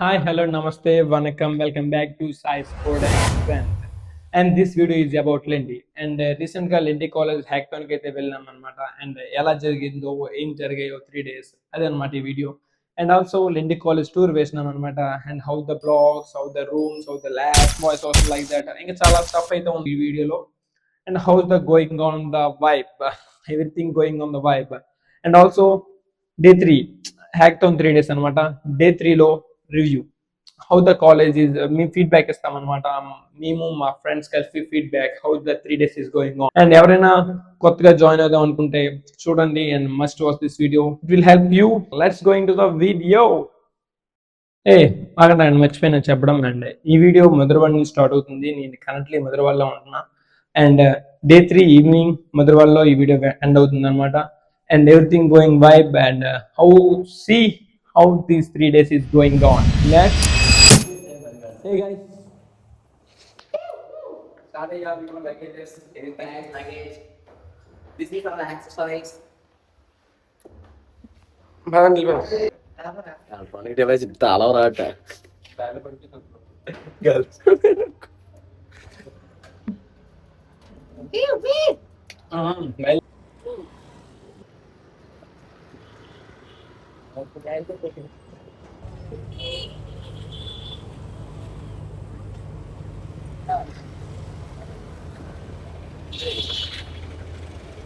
Hi, hello, namaste, vanakkam, welcome back to Sai Sport and Strength. And this video is about Lindy. And recentగా Lindy college హ్యాక్థాన్కి అయితే వెళ్ళాం అనమాట. And ఎలా జరిగిందో ఏం జరిగాయో 3 days అదే అనమాట ఈ వీడియో. And also Lindy college tour వేసినాం అనమాట. And how the blocks, how the rooms, how the labs, voice also like that. ఇంకా చాలా స్టఫ్ అయితే ఉంది ఈ వీడియోలో. And how the going on the vibe, everything going on the vibe. And also day 3 hackathon 3 days అనమాట. Day 3లో review how the college is మీ feedback ఇస్తామన్నమాట. మేము మా ఫ్రెండ్స్ కలిసి feedback how the 3 days is going on. And ఎవరైనా కొత్తగా join అవుదాం అనుకుంటే చూడండి and must watch this video, it will help you. Let's going to the video. ఏ ఆగండి అండి, మర్చిపోయినా చెప్పడం. అండ్ ఈ వీడియో మధురవాడ నుంచి స్టార్ట్ అవుతుంది. నేను కరెంట్లీ మధురవాడలో ఉంటున్నా. అండ్ డే 3 ఈవినింగ్ మధురవాడలో ఈ వీడియో ఎండ్ అవుతుంది అనమాట. And everything going vibe and how see how these 3 days is going on. Next, hey guys, Started your packages, bags, luggage. This is for the exercise. బాగుంది electronic device చాలా రాట girls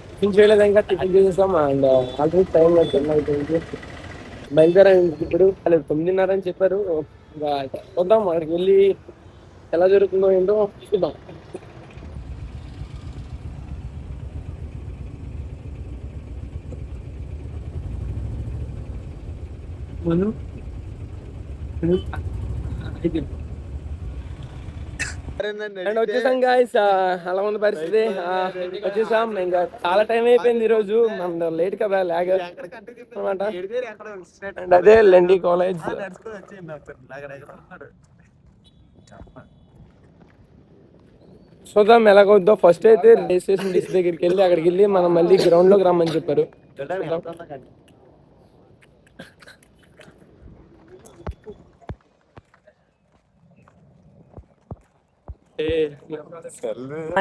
tiffin చేయలేదు, ఇంకా tiffin చేసేసాం. And already time అయిపోయింది, బయలుదేరాం. ఇప్పుడు వాళ్ళు 9:30 అని చెప్పారు. ఇంకా చూద్దాం, అక్కడికి వెళ్ళి ఎలా జరుగుతుందో ఏంటో చూద్దాం. అండ్ వచ్చేసాం గాయస్, అలా ఉంది పరిస్థితి. వచ్చేసాం, ఇంకా చాలా టైం అయిపోయింది. ఈరోజు మన లేట్ కదా, లాగ్ అనమాట. అండ్ అదే లెండి కాలేజ్. చూద్దాం ఎలాగొద్దో. ఫస్ట్ అయితే రిజిస్ట్రేషన్ డిస్ దగ్గరికి వెళ్ళి అక్కడికి వెళ్ళి మనం మళ్ళీ గ్రౌండ్ లోకి రమ్మని చెప్పారు.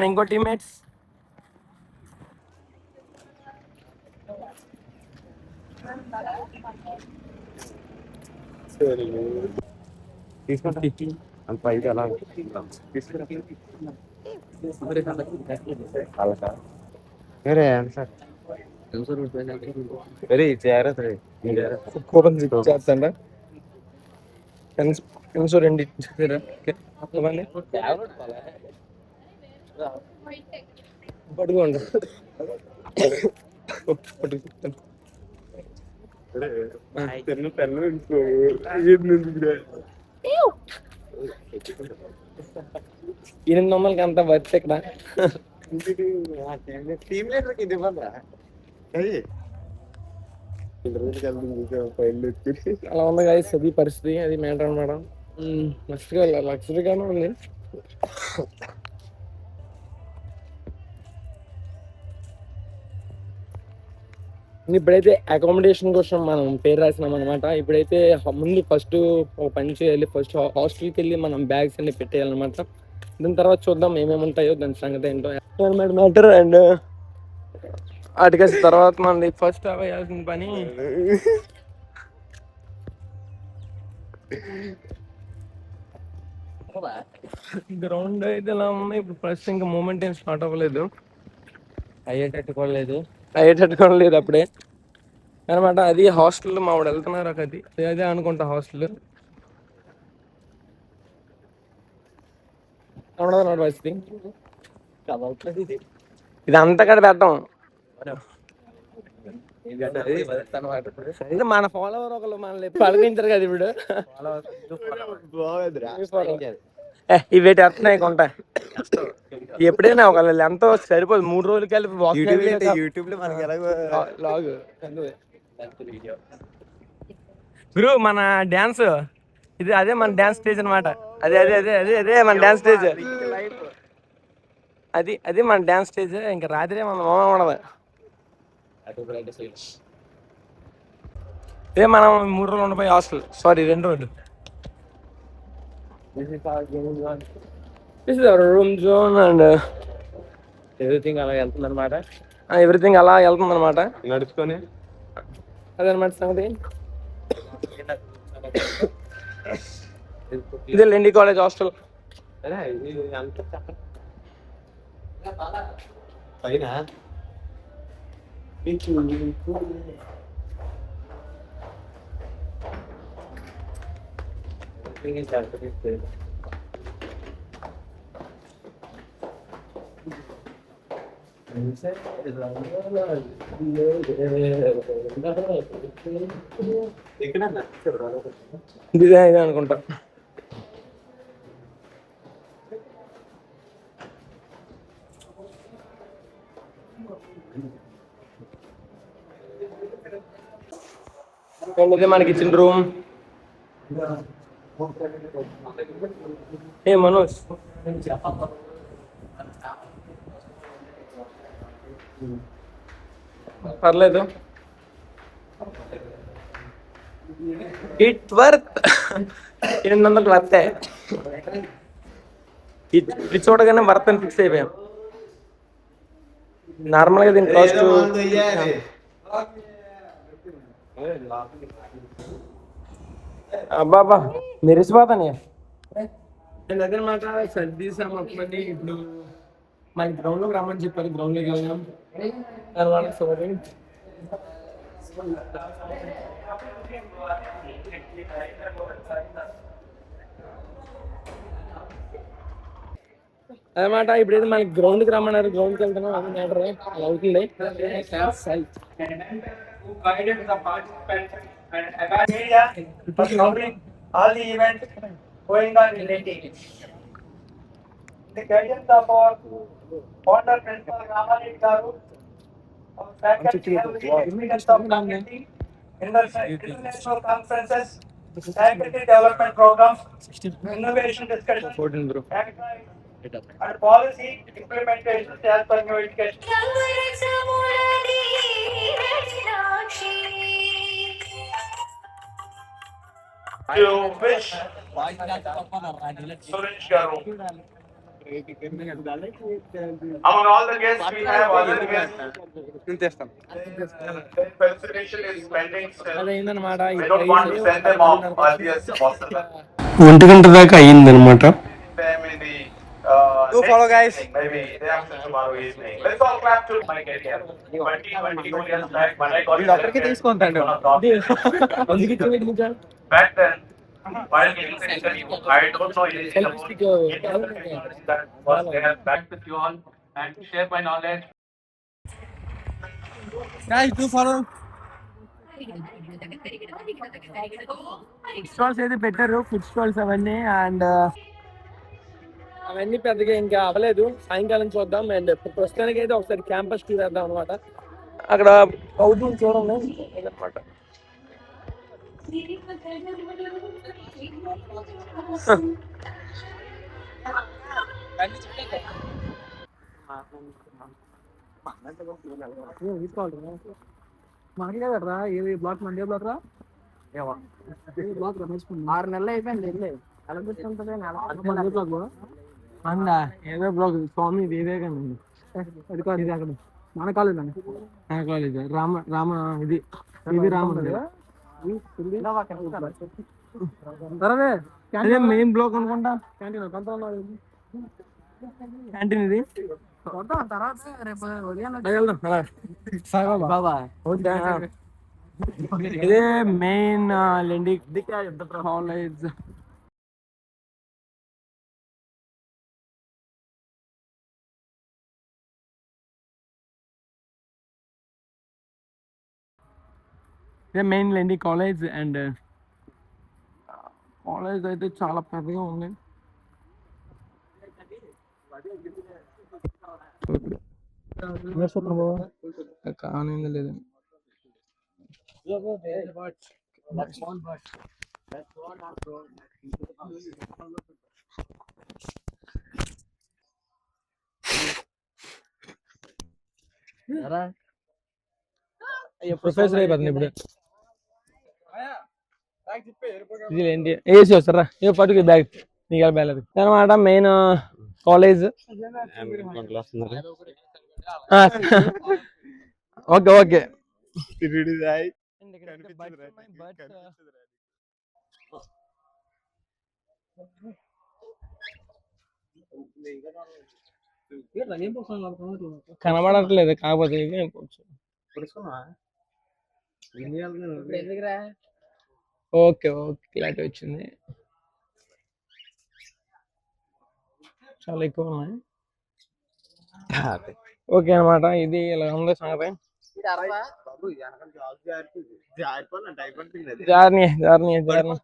ఇంకో టీమ్మేట్స్ పైకి అలా వెరీ జాగ్రత్త చేస్తా. రెండు పట్టుకోండి. ఈయన మమ్మల్కి అంత వర్త్ ఇక్కడ. అలా ఉంది గాయస్, అది పరిస్థితి. అది మ్యాటర్ అనమాట. మస్తుగా లగ్జరీగానే ఉంది. ఇప్పుడైతే అకామిడేషన్ కోసం మనం పేరు రాసినాం అనమాట. ఇప్పుడైతే ముందు ఫస్ట్ పని చేయాలి. ఫస్ట్ హాస్టల్కి వెళ్ళి మనం బ్యాగ్స్ అన్ని పెట్టేయాలన్నమాట. దాని తర్వాత చూద్దాం ఏమేమి ఉంటాయో, దాని సంగతి ఏంటో మ్యాటర్. అండ్ వాటికి తర్వాత మనది ఫస్ట్ అవ్వాల్సిన పని గ్రౌండ్ అయితే ఎలా ఉన్నాయి ఇప్పుడు. ఫస్ట్ ఇంకా మూమెంట్ ఏం స్టార్ట్ అవ్వలేదు, అయ్యేటట్టుకోలేదు అప్పుడే అనమాట. అది హాస్టల్ మా వాడు వెళ్తున్నారు. అది అదే అనుకుంటా హాస్టల్ పరిస్థితి. ఇది అంతా కడ పెట్టాం. మన ఫాలోవర్ ఒకళ్ళు మనల్ని పలకించారు కదా ఇప్పుడు. ఇవి వస్తున్నాయి కొంట. ఎప్పుడైనా ఒక ఎంతో సరిపోదు, 3 రోజులు కలిపి గురు. మన డ్యాన్స్ ఇది, అదే మన డ్యాన్స్ స్టేజ్ అనమాట. అదే అదే అదే అదే అదే మన డ్యాన్స్ స్టేజ్. అది మన డ్యాన్స్ స్టేజ్. ఇంకా రాత్రి మన మామ ఉండదు. ఇదే మనం 3 రోజులు ఉండిపోయి హాస్టల్, సారీ 2 రోజులు. This is our room zone and everything అలా వెళ్తుంది అనమాట. ఎవ్రీథింగ్ అలా వెళ్తుంది అనమాట నడుచుకొని. అదనమాట సంగతి. ఇదే లెండి కాలేజ్ హాస్టల్. పైన ఇదే అనుకుంటా. ఇదే మనకి ఇచ్చిన రూమ్. ఏ మనోజ్ పర్లేదు, ఇట్ వర్త్ 800 వర్తే. ఇది చూడగానే వర్త్ అని ఫిక్స్ అయిపోయాం. నార్మల్గా దీని కాస్ట్ అబ్బాబా మెరిసిపోతానే. అదనమాట సర్దీసాం అప్పటి. ఇప్పుడు మనకి గ్రౌండ్లోకి రమ్మని చెప్పారు, గ్రౌండ్లోకి వెళ్దాం అనమాట. సారీ అదనమాట. ఇప్పుడైతే మనకి గ్రౌండ్కి రమ్మన్నారు, గ్రౌండ్కి వెళ్తున్నాం. అది మ్యాటర్ అలా అవుతుంది. All the events going on in Lenti. The guidance of our founder Principal Ramalid Garu, our faculty have experience of conducting international conferences, faculty development programs, innovation discussions, and policy implementation as per new education. You wish Suresh Garu. Among all the guests, we have other guests. Consideration is pending still. అదైందనమాట. We don't want to send them off early as possible. 1 గంట దాకా అయ్యిందనమాట. Them in the do follow guys. Maybe day after tomorrow evening. Let's all clap to my career. 21 years back when I got back then. While getting study, I don't know anything about that was there. Back with you all and share my knowledge. Guys, do follow. Food stalls అయితే పెట్టారు, food stalls అవన్నీ. And అవన్నీ పెద్దగా ఇంకా అవ్వలేదు, సాయంకాలం చూద్దాం. And ప్రస్తుతానికి అయితే ఒకసారి క్యాంపస్ టూర్ వేద్దాం అనమాట. అక్కడ అవుతుంది చూడండి అనమాట. మాకే కదరా ఏది బ్లాక్ మండే బ్లాక్ రా బ్లాక్ 6 నెలలు అయిపోయింది. అందా ఏదో బ్లాక్ స్వామి వివేకానంద. అది కాదు, ఇది అక్కడ మన కాలేజ్ అండి. మన కాలేజ్ రామ ఇది రామ అదే మెయిన్ బ్లాక్ అనుకుంటా. క్యాంటీన్ ఇది ఇదే మెయిన్ లెండి కాలేజ్. ఇదే మెయిన్ లెండి కాలేజ్. అండ్ కాలేజ్ అయితే చాలా పెద్దగా ఉంది. కానీ లేదు ప్రొఫెసర్ అయిపోతుంది ఇప్పుడు. ఇది ఏంటి ఏసీ వస్తారా ఏ పట్టుకు బ్యాగ్ నీకు వెళ్ళలేదు అనమాట మెయిన్ కాలేజ్. ఓకే ఓకే కనబడట్లేదు కాకపోతే ఓకే ఓకే క్లారిటీ వచ్చింది. చాలా ఎక్కువ ఉన్నాయి. ఓకే అనమాట ఇది ఇలా ఉంది సంగతి. జార్నీ జార్నీ జార్నీ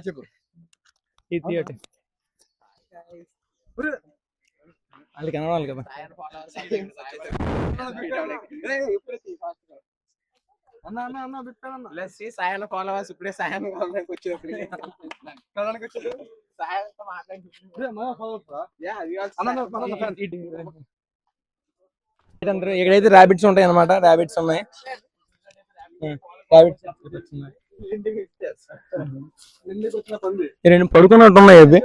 చెప్పు వాళ్ళకి కనవాలి కదా. సాయన ఫాలోవర్స్ ఇప్పుడే సాయన వచ్చేప్పుడు ఇక్కడైతే ర్యాబిట్స్ ఉంటాయి అనమాట. ర్యాబిట్స్ ఉన్నాయి. రెండు పడుకున్నట్టు ఉన్నాయి అవి.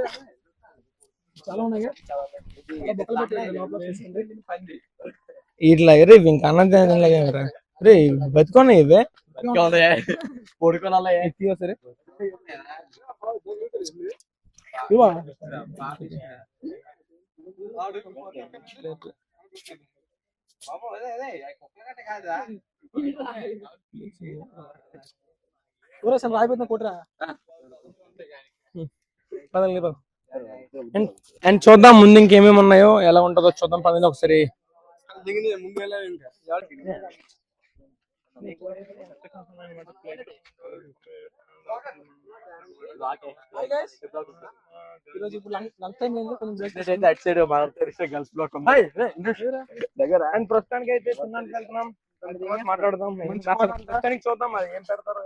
ఇట్లా రే ఇంకా అన్నం తినలేరా రే బతుకున్నాయి ఇవే పడుకోనాల సరే. రాయిపోతున్నా కొట్టరా అండ్ చూద్దాం ముందు ఇంకేమేమి ఉన్నాయో ఎలా ఉంటుందో చూద్దాం. పదండి ఒకసారి. అండ్ ప్రస్తుతానికి అయితే తినడానికి వెళ్తున్నాం. మాట్లాడదాం ప్రస్తుతానికి చూద్దాం అది ఏం పెడతారో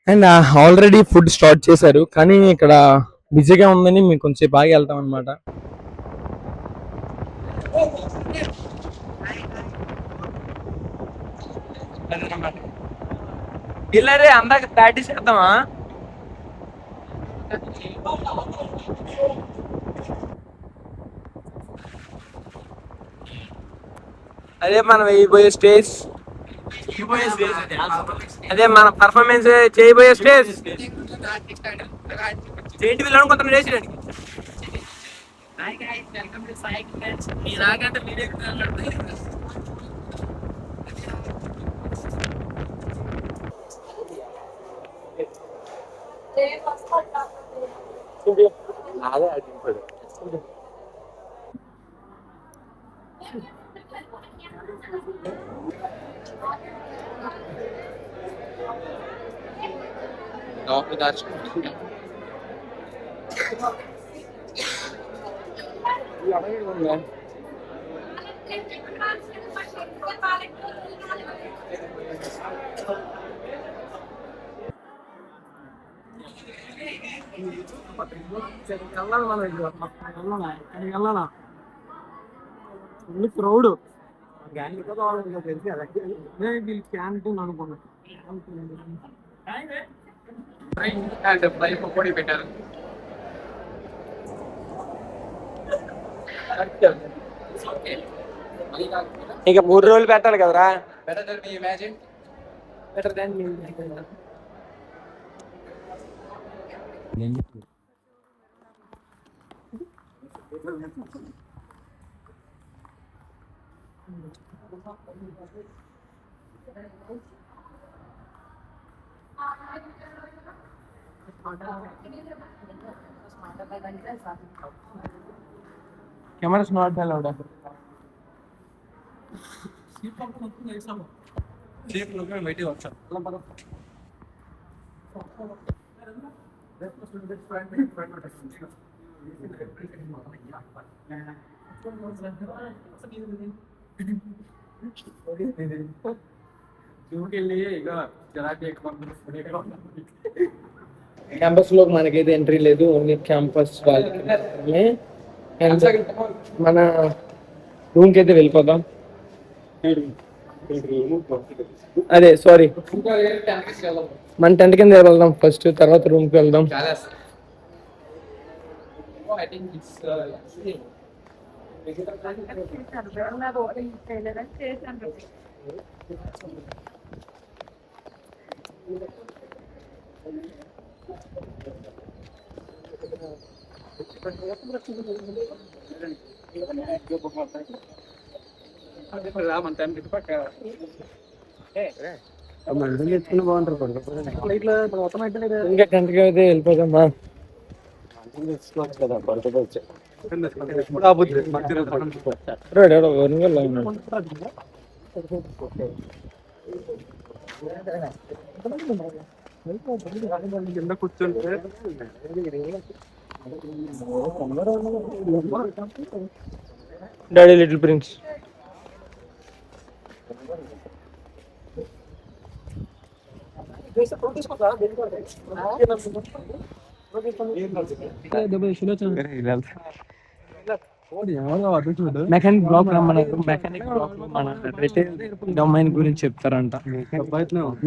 అండ్ ఆల్రెడీ ఫుడ్ స్టార్ట్ చేశారు కానీ ఇక్కడ బిజీగా ఉందని మేము కొంచెం బాగా వెళ్తాం అనమాట. ఇల్లరే అందాక ప్రాక్టీస్ చేద్దామా? అదే మనం వేయబోయే స్టేజ్, అదే మన పర్ఫార్మెన్స్ చేయబోయే స్టేజ్. చేంటి వీళ్ళు అనుకుంటున్నా చేసేయడానికి. క్రౌడ్ క్యాంటీన్ అనుకున్నా పొడి పెట్టారు. ఇక 3 రోజులు పెట్టాలి కదరా. Better than cameras not allowed. Campus లో మనకైతే ఎంట్రీ లేదు, ఓన్లీ క్యాంపస్ వాళ్ళకి మాత్రమే. And మన రూమ్ కి అయితే వెళ్ళిపోదాం. అదే సారీ, మన టెంట్ కింద వెళ్దాం ఫస్ట్, తర్వాత రూమ్ కి వెళ్దాం. ఇంకా టెంట్ కి అయితే వెళ్ళిపోదామా? వరంగల్ కింద కూర్చుంటే daddy little prince. Mechanic block రమ్మన్నారు. మెకానిక్ బ్లాక్ మన రిటైల్ డొమైన్ గురించి చెప్తారంట.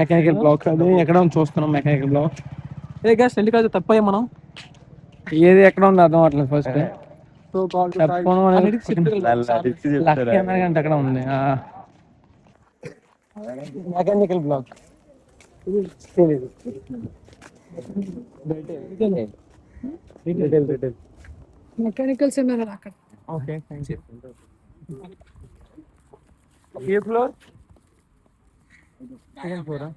మెకానికల్ బ్లాక్ అది ఎక్కడ ఉంది చూస్తున్నాం. మెకానికల్ బ్లాక్ ఏ గ్యాస్ ఎందుకు అది తప్పయ్యా మనం ఏది ఎక్కడ ఉంది అర్థం అట్లేదు. ఫస్ట్ అక్కడ ఉంది మెకానికల్ బ్లాక్. మెకానికల్ సెమినార్ అక్కడ. Okay thank you. A floor? Second flora?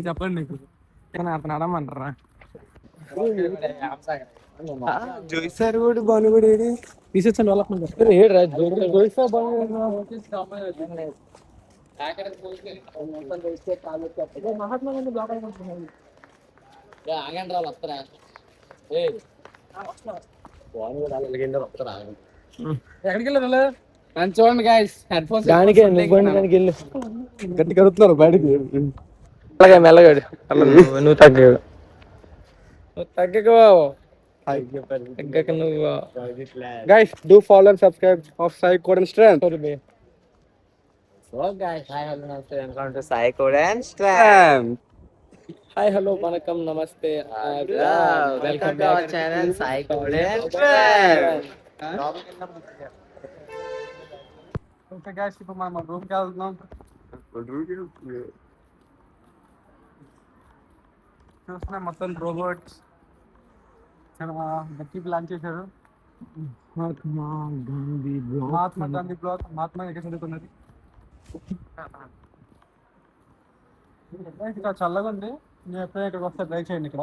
చెప్పండి నీకు అతను అడమంటారా? జోయి సార్ కూడా బాను కూడా ఏది రీసెర్చ్ అండ్ డెవలప్మెంట్ ఏడ్రా జోయి సార్ బాను మహాత్మా గాంధీ బ్లాక్ అయిపోతున్నాయి. ఎక్కడికి వెళ్ళారు? చూడండి గాయ్స్, హెడ్ ఫోన్స్ దానికి దానికి వెళ్ళి గట్టి కడుతున్నారు బయటకి. అలాగే మెల్లగాడు నువ్వు తగ్గడు, నువ్వు తగ్గక తగ్గక నువ్వు. Guys do follow and subscribe of Sai code and strength. So guys, hi, hello, namaste, welcome to Sai Code and Strength. Hi hello vanakkam నమస్తే, Welcome to our channel Sai Code and Strength. Okay guys, ఇప్పుడు మనం room కి వెళ్తున్నాం. చూస్తున్నా మొత్తం robots గట్టి plan చేశారు. Mahatma Gandhi black Mahatma ఎక్కడ చదువుకున్నది. ఇక్కడ చల్లగా ఉంది, నేను ఎప్పుడైనా ఇక్కడికి వస్తే ట్రై చేయండి. ఇక్కడ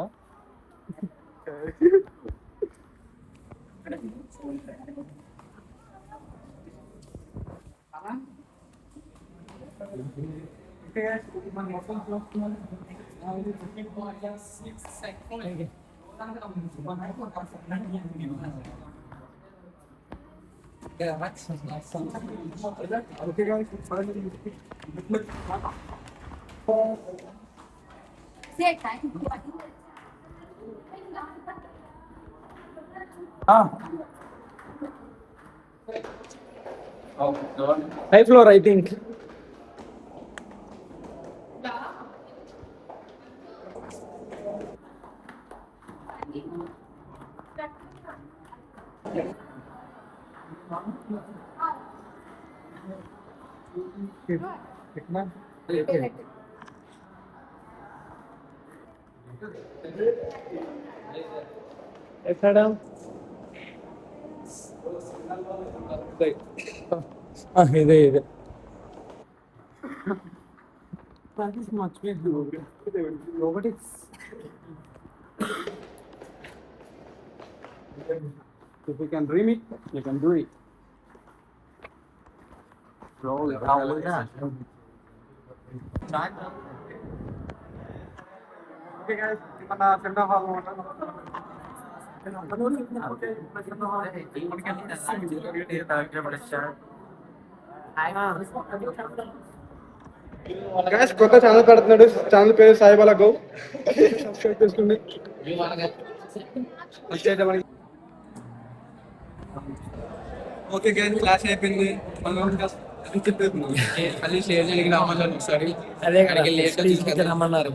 high floor I think. ఇదే robotics. If you can dream it, you can do it. Okay guys మన సెంటర్ హాల్ గైస్ కొత్త ఛానల్ పెడుతున్నాడు. ఛానల్ పేరు సాయిబాలా గౌ. సబ్స్క్రైబ్ చేసుకోండి. ఓకే గైస్ క్లాస్ అయిపోయింది. మళ్ళీ స్టేజ్ దగ్గరికి రమ్మన్నారు ఒకసారి. అదే అక్కడికి లేట్ రమ్మన్నారు.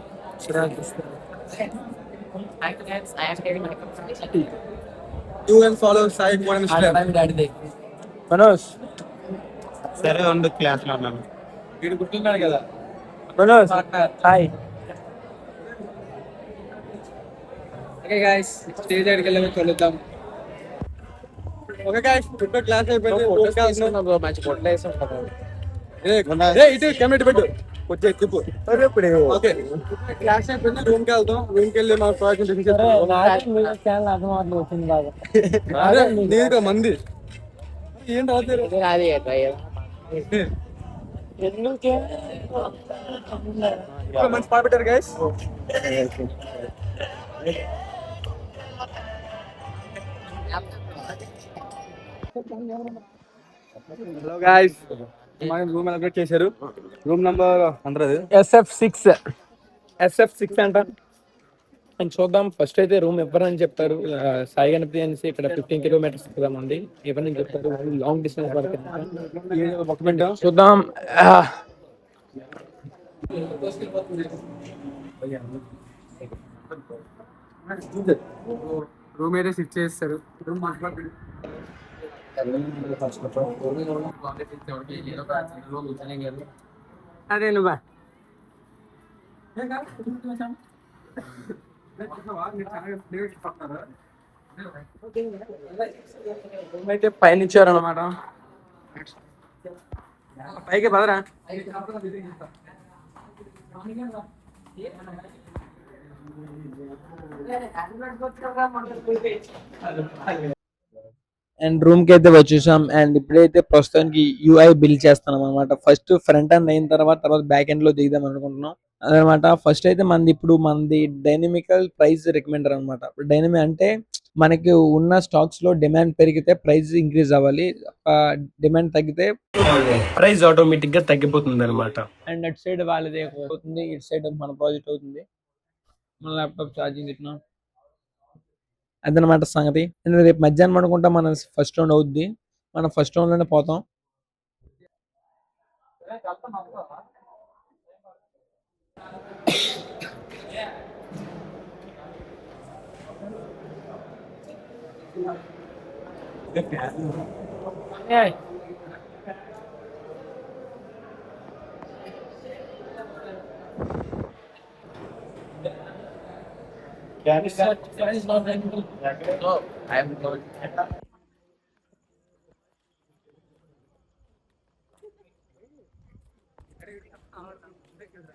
You and follow Sai model style. Manoj సరే ఉండు క్లాస్ లో ఉన్నాను. వీడు గుర్తున్నాడు కదా. Manoj hi. Okay guys stage దగ్గరికి వెళ్ళి కలుద్దాం. ఓకే గైస్ ఇప్పుడు క్లాస్ అయిపోయింది. మంచి పొట్ల వేసాం కదా. ఇటు కెమెరా పెట్టు కొంచెం తిప్పు. ఓకే క్లాస్ అయిపోయింది. రూమ్ కి వెళ్దాం. రూమ్ కి వెళ్ళి మన ప్రాజెక్ట్ నీకు మంది ఏంటి అవుతారు. మంచి పాట పెట్టారు గైస్. హలో గైస్ మన రూమ్ అలొకేట్ చేశారు. రూమ్ నంబర్ అందరది SF6 అంట. అండ్ చూద్దాం. ఫస్ట్ అయితే రూమ్ ఇవ్వరని చెప్తారు. సాయి గణపతి అనేసి ఇక్కడ 15 కిలోమీటర్స్ ఉంది. ఇవ్వరని చెప్తారు. లాంగ్ డిస్టెన్స్ పడుతుంది. చూద్దాం. రూమ్ అయితే షిఫ్ట్ చేస్తారు. రూమ్ అదే నువ్వా అయితే పైన ఇచ్చారన్నమాట. పైకి పదరా. అండ్ రూమ్ కి అయితే వచ్చేసాం. అండ్ ఇప్పుడైతే ప్రస్తుతానికి UI బిల్డ్ చేస్తున్నాం అనమాట. ఫస్ట్ ఫ్రంట్ ఎండ్ అయిన తర్వాత బ్యాక్ ఎండ్ లో దిగుదాం అనుకుంటున్నాం అదనమాట. ఫస్ట్ అయితే మనది డైనమికల్ ప్రైస్ రికమెండర్ అనమాట. డైనమిక్ అంటే మనకి ఉన్న స్టాక్స్ లో డిమాండ్ పెరిగితే ప్రైస్ ఇంక్రీజ్ అవ్వాలి. డిమాండ్ తగ్గితే ప్రైస్ ఆటోమేటిక్ గా తగ్గిపోతుంది అనమాట. అండ్ అటు సైడ్ వాళ్ళది అవుతుంది, ఇటు సైడ్ మన ప్రాజెక్ట్ అవుతుంది. మన ల్యాప్టాప్ ఛార్జింగ్ పెట్టినా అదనమాట సంగతి. రేపు మధ్యాహ్నం అనుకుంటా మన ఫస్ట్ రౌండ్ అవుద్ది. మనం ఫస్ట్ రౌండ్ లోనే పోతాం.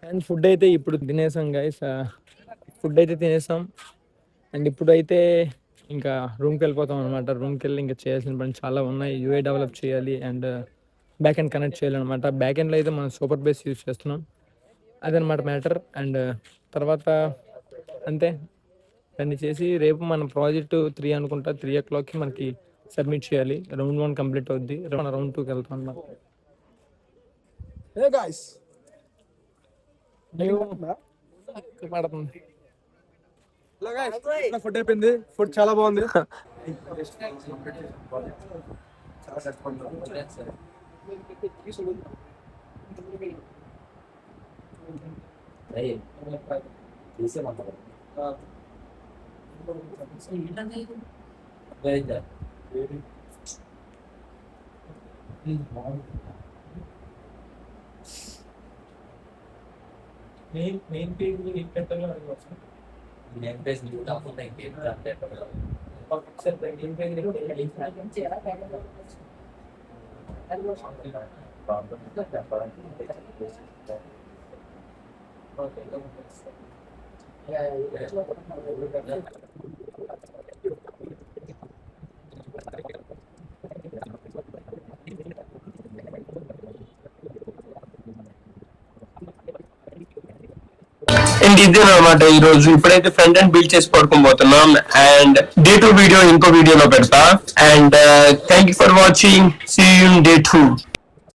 అండ్ ఫుడ్ అయితే ఇప్పుడు తినేసాం గైస్. ఫుడ్ అయితే తినేసాం. అండ్ ఇప్పుడు అయితే ఇంకా రూమ్కి వెళ్ళిపోతాం అనమాట. రూమ్కి వెళ్ళి ఇంకా చేయాల్సిన పని చాలా ఉన్నాయి. UI డెవలప్ చేయాలి అండ్ బ్యాక్ ఎండ్ కనెక్ట్ చేయాలన్నమాట. బ్యాక్ ఎండ్లో అయితే మనం సూపర్ బేస్ యూజ్ చేస్తున్నాం. అదనమాట మ్యాటర్. అండ్ తర్వాత అంతే దాన్ని చేసి రేపు మన ప్రాజెక్ట్ 3 అనుకుంటా 3 o'clockకి మనకి సబ్మిట్ చేయాలి. రౌండ్ 1 కంప్లీట్ అవుద్ది. రౌండ్ 2కి వెళ్తాం అన్నమాట. పడుతుంది. ఫుడ్ అయిపోయింది. ఫుడ్ చాలా బాగుంది. మెయిన్ పేజ్ పెట్టాలి. నేను పేజ్ కాకుండా ఇంకేం అండ్ ఇదే అనమాట ఈ రోజు. ఇప్పుడైతే ఫ్రంట్ అండ్ బిల్డ్ చేసి పడుకోబోతున్నాం. అండ్ డే 2 వీడియో ఇంకో వీడియోలో పెడతా. And thank you for watching. See you in day 2.